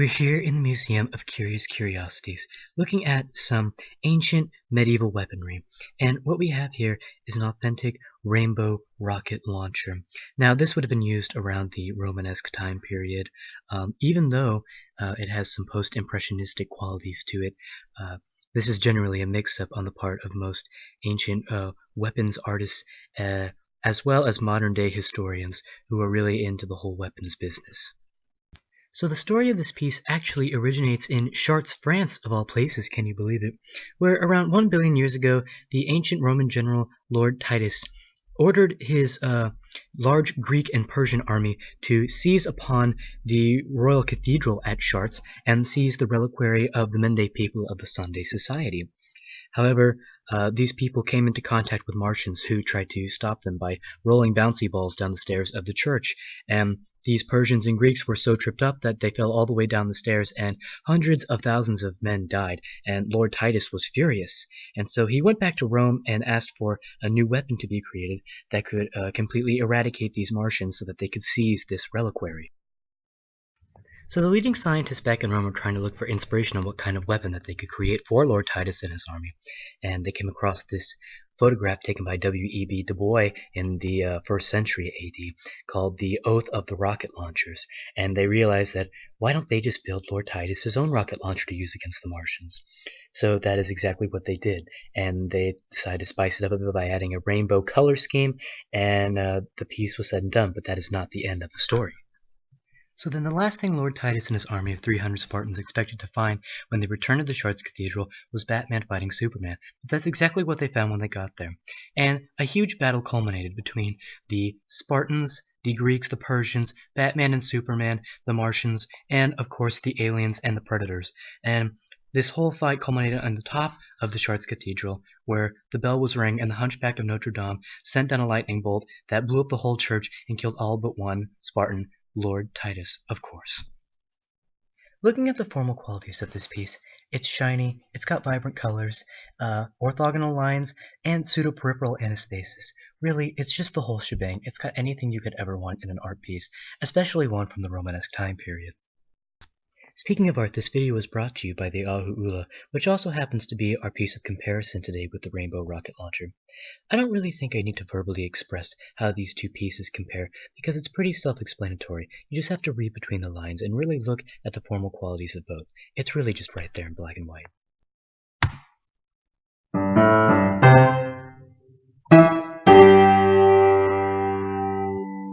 We're here in the Museum of Curious Curiosities, looking at some ancient medieval weaponry. And what we have here is an authentic rainbow rocket launcher. Now, this would have been used around the Romanesque time period, even though it has some post-impressionistic qualities to it. This is generally a mix-up on the part of most ancient weapons artists, as well as modern-day historians who are really into the whole weapons business. So the story of this piece actually originates in Chartres, France, of all places, can you believe it? Where around 1 billion years ago, the ancient Roman general Lord Titus ordered his large Greek and Persian army to seize upon the royal cathedral at Chartres and seize the reliquary of the Mende people of the Sunday Society. However, these people came into contact with Martians who tried to stop them by rolling bouncy balls down the stairs of the church, and these Persians and Greeks were so tripped up that they fell all the way down the stairs, and hundreds of thousands of men died, and Lord Titus was furious. And so he went back to Rome and asked for a new weapon to be created that could completely eradicate these Martians so that they could seize this reliquary. So the leading scientists back in Rome were trying to look for inspiration on what kind of weapon that they could create for Lord Titus and his army. And they came across this photograph taken by W.E.B. Du Bois in the 1st century AD called The Oath of the Rocket Launchers. And they realized that why don't they just build Lord Titus his own rocket launcher to use against the Martians? So that is exactly what they did. And they decided to spice it up a bit by adding a rainbow color scheme, and the piece was said and done. But that is not the end of the story. So then the last thing Lord Titus and his army of 300 Spartans expected to find when they returned to the Chartres Cathedral was Batman fighting Superman. But that's exactly what they found when they got there. And a huge battle culminated between the Spartans, the Greeks, the Persians, Batman and Superman, the Martians, and of course the aliens and the Predators. And this whole fight culminated on the top of the Chartres Cathedral, where the bell was ringing and the Hunchback of Notre Dame sent down a lightning bolt that blew up the whole church and killed all but one Spartan, Lord Titus, of course. Looking at the formal qualities of this piece, it's shiny, it's got vibrant colors, orthogonal lines, and pseudo-peripheral anastasis. Really, it's just the whole shebang. It's got anything you could ever want in an art piece, especially one from the Romanesque time period. Speaking of art, this video was brought to you by the Ahu Ula, which also happens to be our piece of comparison today with the Rainbow Rocket Launcher. I don't really think I need to verbally express how these two pieces compare, because it's pretty self-explanatory. You just have to read between the lines and really look at the formal qualities of both. It's really just right there in black and white.